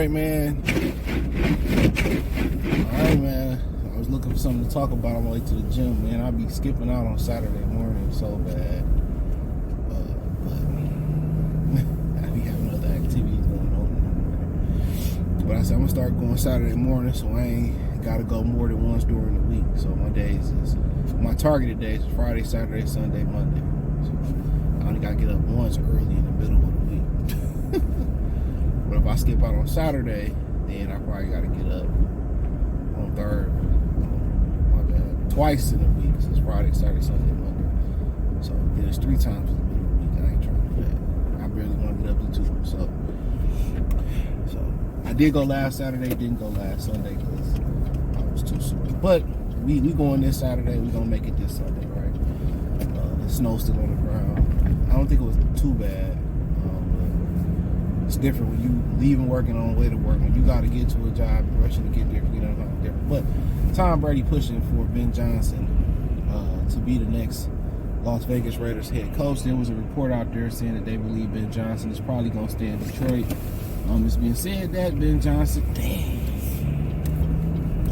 right, man. I was looking for something to talk about on my way to the gym, man. I'll be skipping out on Saturday morning so bad. But I be having other activities going on. But I said I'm gonna start going Saturday morning, so I ain't gotta go more than once during the week. So my targeted days is Friday, Saturday, Sunday, Monday. So I only gotta get up once early in the middle of the week. But if I skip out on Saturday, then I probably gotta get up on twice in a week. So it's Friday, Saturday, Sunday, Monday. So then it's 3 times in the middle of the week. I ain't trying to do that. I barely want to get up to 2. So I did go last Saturday, didn't go last Sunday because I was too sore. But we going this Saturday. We gonna make it this Sunday, right? The snow's still on the ground. I don't think it was too bad. It's different when you leaving work and on the way to work. When you got to get to a job, rushing to get there, you know, different. But Tom Brady pushing for Ben Johnson to be the next Las Vegas Raiders head coach. There was a report out there saying that they believe Ben Johnson is probably going to stay in Detroit. It's being said that Ben Johnson, dang,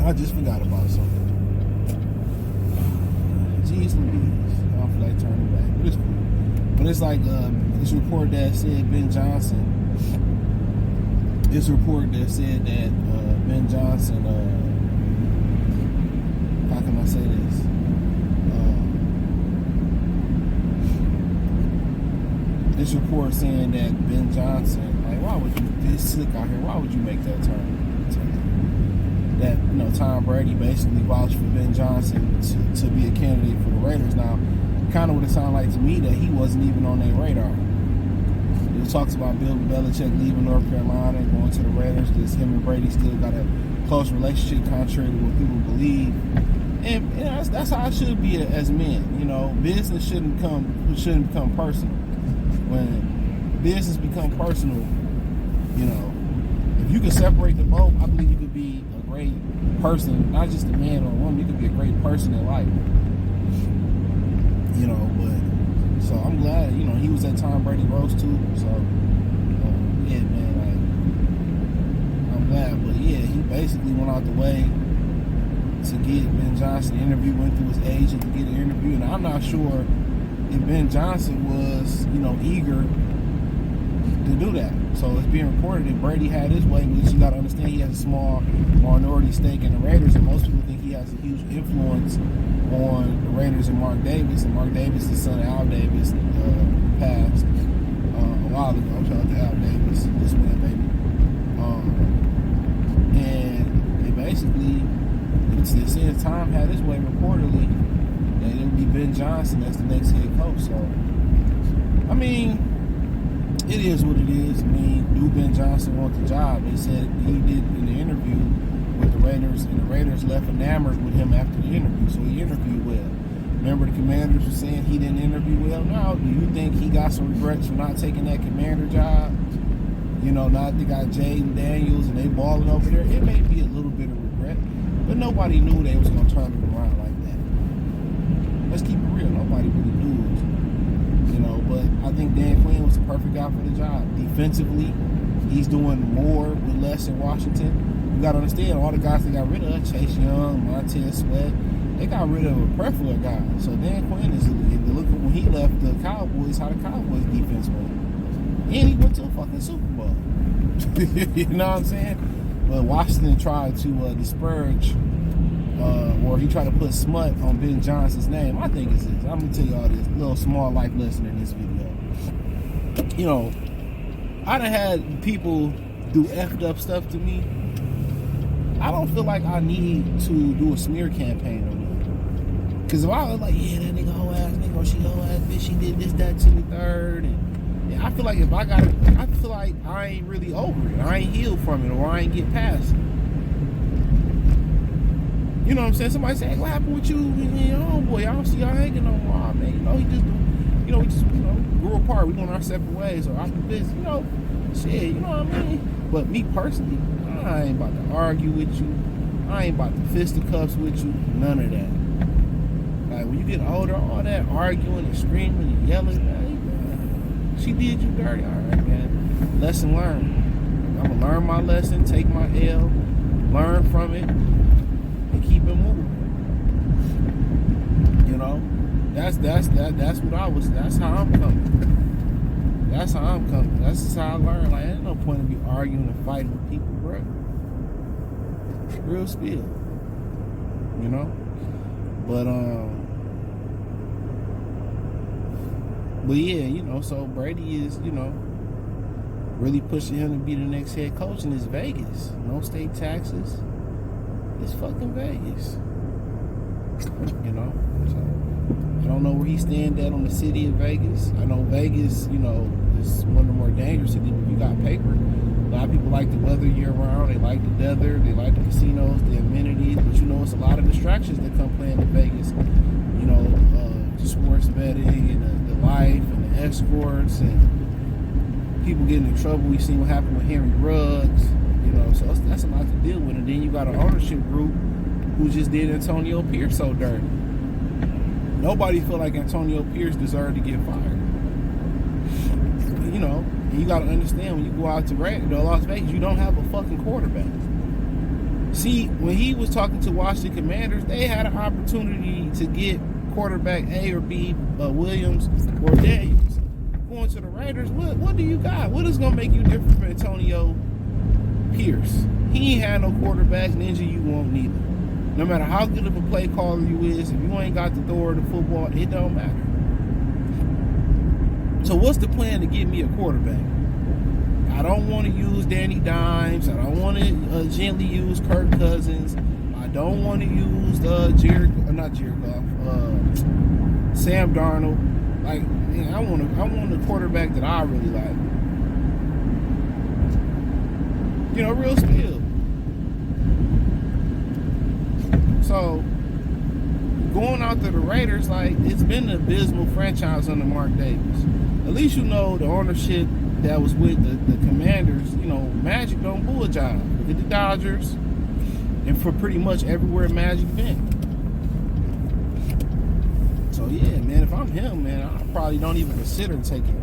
I just forgot about something. Jeez Louise, I don't feel like turning back, but it's cool. But it's like this report that said Ben Johnson. This report that said that Ben Johnson, how can I say this? This report saying that Ben Johnson, like, why would you, this slick out here, why would you make that turn? That, you know, Tom Brady basically vouched for Ben Johnson to be a candidate for the Raiders. Now, kind of would have sounded like to me that he wasn't even on their radar. It talks about Bill Belichick leaving North Carolina and going to the Raiders. This him and Brady still got a close relationship, contrary to what people believe. And you know, that's how it should be as men. You know, business shouldn't become personal. When business become personal, you know, if you can separate the both, I believe you could be a great person, not just a man or a woman. You could be a great person in life. You know, but so I'm glad, you know, he was at Tom Brady roast too. So yeah, man, like I'm glad. But yeah, he basically went out the way to get Ben Johnson an interview, went through his agent to get an interview, and I'm not sure if Ben Johnson was, you know, eager to do that. So it's being reported that Brady had his way, which you got to understand he has a small minority stake in the Raiders, and most people think he has a huge influence on the Raiders and Mark Davis. And Mark Davis, the son of Al Davis, passed a while ago. Shout out to Al Davis, this man, baby. And they basically, since Tom had his way reportedly, that it would be Ben Johnson as the next head coach. So, I mean, it is what it is. I mean, do Ben Johnson want the job? They said he did in the interview with the Raiders, and the Raiders left enamored with him after the interview, so he interviewed well. Remember the Commanders were saying he didn't interview well? Now, do you think he got some regrets for not taking that Commander job? You know, now they got Jaden Daniels and they balling over there. It may be a little bit of regret, but nobody knew they was going to turn it around like that. Let's keep it real. Nobody really knew it. You know, but I think Dan Quinn was the perfect guy for the job. Defensively, he's doing more with less in Washington. You got to understand, all the guys they got rid of, Chase Young, Montez Sweat, they got rid of a plethora of guys. So Dan Quinn is, look at when he left the Cowboys, how the Cowboys defense went. And he went to a fucking Super Bowl. You know what I'm saying? But Washington tried to disparage, or he tried to put smut on Ben Johnson's name. I think it's this. I'm going to tell you all this little small life lesson in this video. You know, I done had people do effed up stuff to me. I don't feel like I need to do a smear campaign on them. Because if I was like, yeah, that nigga hoe ass nigga, or she hoe ass bitch, she did this, that, to the third, and yeah, I feel like if I got it, I feel like I ain't really over it. I ain't healed from it, or I ain't get past it. You know what I'm saying? Somebody say, hey, what happened with you and your homeboy? I don't see y'all hanging no more, man. You know, we just grew apart. We went our separate ways, or after this, you know, shit, you know what I mean? But me personally, I ain't about to argue with you. I ain't about to fisticuffs with you. None of that. Like, when you get older, all that arguing and screaming and yelling, man, she did you dirty. All right, man. Lesson learned. I'm gonna learn my lesson, take my L, learn from it, and keep it moving. You know, that's what I was. That's how I'm coming. That's how I'm coming. That's just how I learn. Like, ain't no point in me arguing and fighting with people, bro. Real spill. You know, but yeah, you know. So Brady is, you know, really pushing him to be the next head coach, and it's Vegas. No state taxes. It's fucking Vegas. You know, so I don't know where he stands at on the city of Vegas. I know Vegas, you know, is one of the more dangerous cities if you got paper. A lot of people like the weather year round. They like the desert. They like the casinos, the amenities. But you know, it's a lot of distractions that come playing in Vegas. You know, sports betting and the life and the escorts and people getting in trouble. We've seen what happened with Henry Ruggs. You know, so that's a lot to deal with. And then you got an ownership group who just did Antonio Pierce so dirty. Nobody feel like Antonio Pierce deserved to get fired. You know, and you got to understand, when you go out to Las Vegas, you don't have a fucking quarterback. See, when he was talking to Washington Commanders, they had an opportunity to get quarterback A or B, Williams or Daniels. Going to the Raiders, what do you got? What is going to make you different from Antonio Pierce? He ain't had no quarterback, ninja, you won't neither. No matter how good of a play caller you is, if you ain't got the thrower the football, it don't matter. So what's the plan to get me a quarterback? I don't want to use Danny Dimes. I don't want to gently use Kirk Cousins. I don't want to use Sam Darnold. Like, I want a quarterback that I really like. You know, real skill. So going out to the Raiders, like, it's been an abysmal franchise under Mark Davis. At least you know the ownership that was with the Commanders, you know, Magic don't bull a job. Look at the Dodgers, and for pretty much everywhere Magic been. So yeah, man, if I'm him, man, I probably don't even consider taking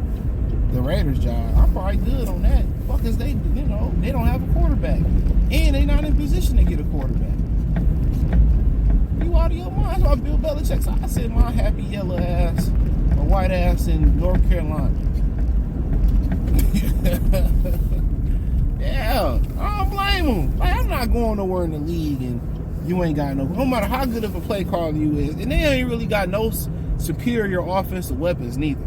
the Raiders job. I'm probably good on that. Fuck is they, you know, they don't have a quarterback, and they not in position to get a quarterback. You out of your mind? That's why Bill Belichick, I said my happy yellow ass or white ass in North Carolina. Yeah, I don't blame him. Like, I'm not going nowhere in the league and you ain't got no matter how good of a play caller you is, and they ain't really got no superior offensive weapons neither.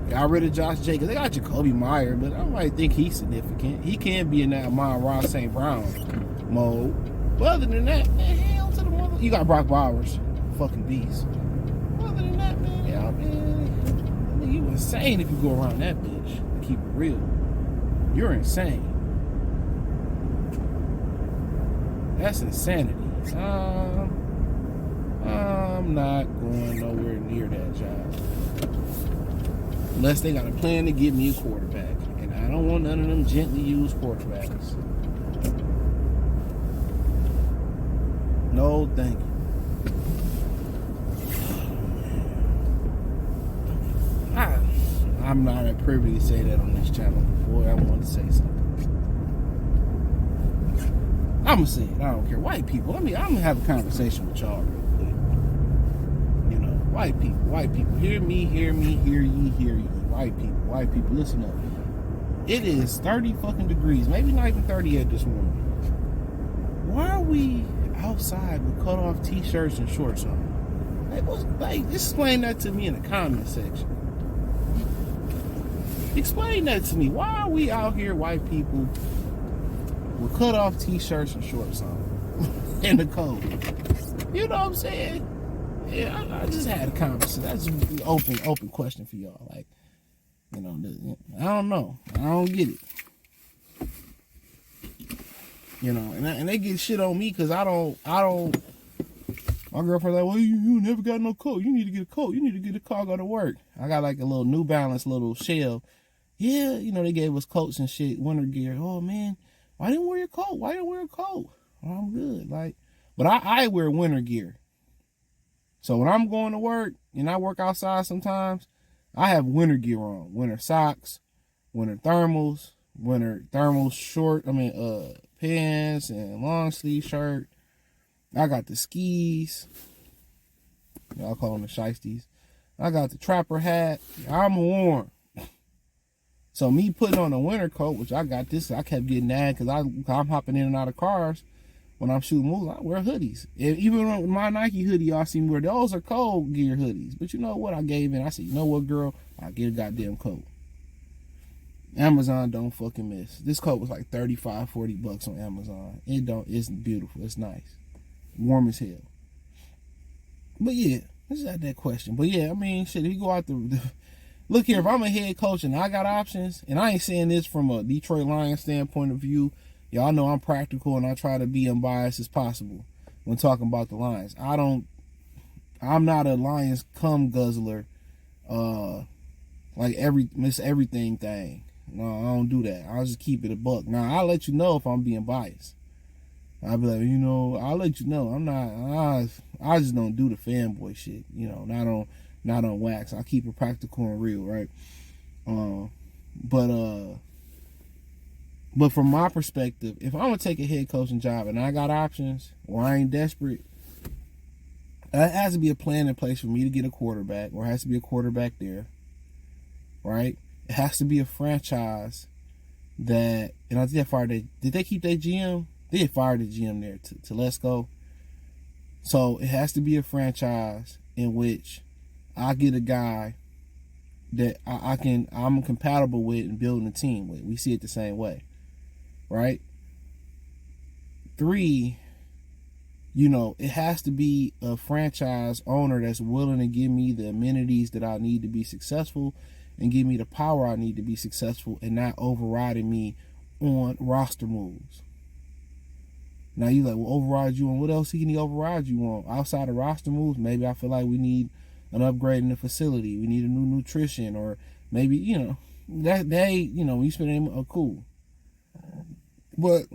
Got rid of Josh Jacobs. They got Jacoby Meyer, but I might think he's significant. He can be in that Ross St. Brown mode. But other than that, man, hell to the mother. You got Brock Bowers, fucking beast. Other than that, man, yeah, man, I mean, you insane if you go around that bitch. Keep it real. You're insane. That's insanity. I'm not going nowhere near that job. Unless they got a plan to get me a quarterback. And I don't want none of them gently used quarterbacks. No, thank you. I'm not at privy to say that on this channel. Boy, I want to say something. I'm going to say it. I don't care. White people. I'm going to have a conversation with y'all real quick. You know, white people. Hear me, hear ye. White people, listen up. It is 30 fucking degrees. Maybe not even 38 this morning. Why are we outside with cut off t-shirts and shorts on? Like, explain that to me in the comment section. Explain that to me. Why are we out here, white people, with cut off t-shirts and shorts on in the cold? You know what I'm saying? Yeah, I just had a conversation. That's an open question for y'all. Like, you know, I don't know. I don't get it. You know, and they get shit on me because I don't. My girlfriend like, well, you never got no coat. You need to get a coat. You need to get a car, go to work. I got like a little New Balance little shell. Yeah, you know, they gave us coats and shit, winter gear. Oh, man, why didn't you wear your coat? Why didn't you wear a coat? Well, I'm good. Like, but I wear winter gear. So when I'm going to work and I work outside sometimes, I have winter gear on. Winter socks, winter thermals, winter thermal short. Pants and long sleeve shirt. I got the skis. Y'all call them the shiesties. I got the trapper hat. I'm warm. So me putting on a winter coat, which I got this, I kept getting that because I'm hopping in and out of cars when I'm shooting movies. I wear hoodies. Even with my Nike hoodie, y'all see me wear, those are cold gear hoodies. But you know what? I gave in. I said, you know what, girl? I'll get a goddamn coat. Amazon don't fucking miss. This coat was like $35-$40 on Amazon. It's beautiful. It's nice. Warm as hell. But yeah, this is that question. But yeah, I mean, shit, if you go out look here, if I'm a head coach and I got options, and I ain't saying this from a Detroit Lions standpoint of view, y'all know I'm practical and I try to be unbiased as possible when talking about the Lions. I'm not a Lions cum guzzler, like miss everything thing. No, I don't do that. I'll just keep it a buck. Now, I'll let you know if I'm being biased. I'll be like, I'll let you know. I just don't do the fanboy shit, not on wax. I keep it practical and real, right? But from my perspective, if I'm gonna take a head coaching job and I got options or I ain't desperate, it has to be a plan in place for me to get a quarterback, or it has to be a quarterback there, right? It has to be a franchise that, and I think they fired. Did they keep their GM? They had fired the GM there to let's go. So it has to be a franchise in which I get a guy that I'm compatible with and building a team with. We see it the same way, right? 3, it has to be a franchise owner that's willing to give me the amenities that I need to be successful and give me the power I need to be successful and not overriding me on roster moves. Now you like, well, override you on what else can he override you on? Outside of roster moves, maybe I feel like we need an upgrade in the facility. We need a new nutrition, or maybe, that they, when you spend cool. But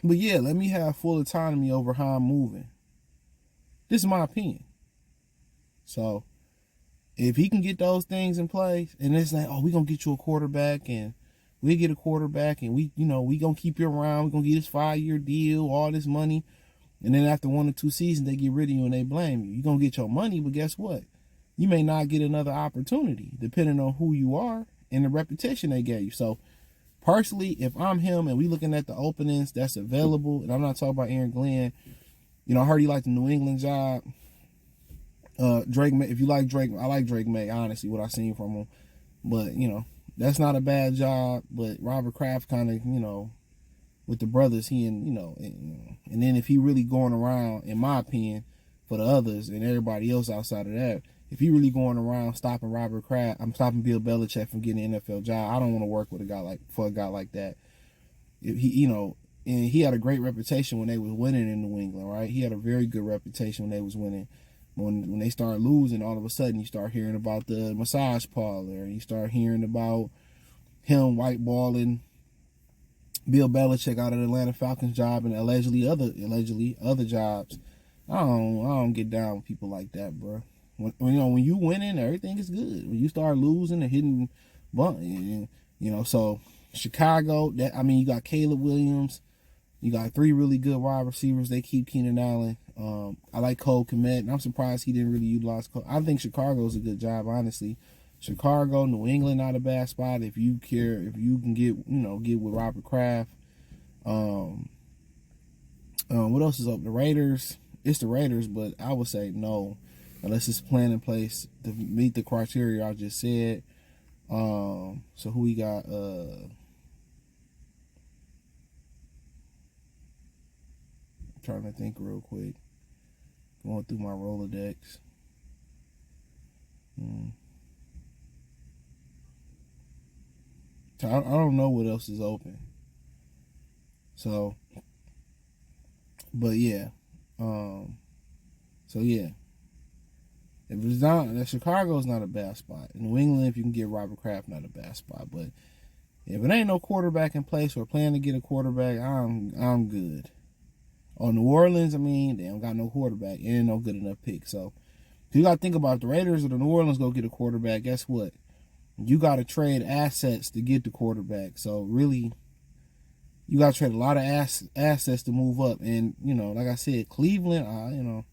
yeah, let me have full autonomy over how I'm moving. This is my opinion. So if he can get those things in place, and it's like, oh, we're gonna get you a quarterback, and we get a quarterback, and we gonna keep you around. We're gonna get this 5-year deal, all this money, and then after 1 or 2 seasons, they get rid of you and they blame you. You're gonna get your money, but guess what? You may not get another opportunity, depending on who you are and the reputation they gave you. So, personally, if I'm him and we looking at the openings that's available, and I'm not talking about Aaron Glenn, I heard he liked the New England job. Drake May, if you like Drake, I like Drake May, honestly, what I've seen from him. But, that's not a bad job. But Robert Kraft kind of, with the brothers, and then if he really going around, in my opinion, for the others and everybody else outside of that, if he really going around stopping Robert Kraft, I'm stopping Bill Belichick from getting an NFL job. I don't want to work with a guy like that. If he, and he had a great reputation when they was winning in New England, right? He had a very good reputation when they was winning. When they start losing, all of a sudden you start hearing about the massage parlor, and you start hearing about him whiteballing Bill Belichick out of the Atlanta Falcons job and allegedly other jobs. I don't get down with people like that, bro. When you winning, everything is good. When you start losing and hitting so Chicago, you got Caleb Williams, you got 3 really good wide receivers. They keep Keenan Allen. I like Cole Kmet, and I'm surprised he didn't really utilize Cole. I think Chicago's a good job, honestly. Chicago, New England, not a bad spot if you can get with Robert Kraft. What else is up? The Raiders. It's the Raiders, but I would say no, unless it's a plan in place to meet the criteria I just said. So who we got? Trying to think real quick. Going through my Rolodex. I don't know what else is open. So, but yeah. So yeah. If it's not, Chicago's not a bad spot. In New England, if you can get Robert Kraft, not a bad spot. But if it ain't no quarterback in place or plan to get a quarterback, I'm good. On New Orleans, they don't got no quarterback and no good enough pick. So if you got to think about it, the Raiders or the New Orleans go get a quarterback, guess what? you got to trade assets to get the quarterback. So really, you got to trade a lot of assets to move up. And like I said, Cleveland,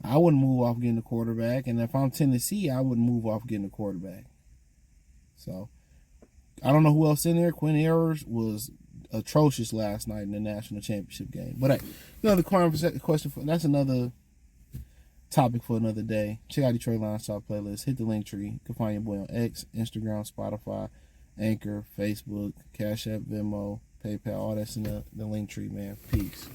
I wouldn't move off getting the quarterback. And if I'm Tennessee, I wouldn't move off getting the quarterback. So I don't know who else in there. Quinn Ewers was atrocious last night in the national championship game. But hey, another question that's another topic for another day. Check out the Trey Line Shop playlist. Hit the link tree. You can find your boy on X, Instagram, Spotify, Anchor, Facebook, Cash App, Venmo, PayPal. All that's in the link tree, man. Peace.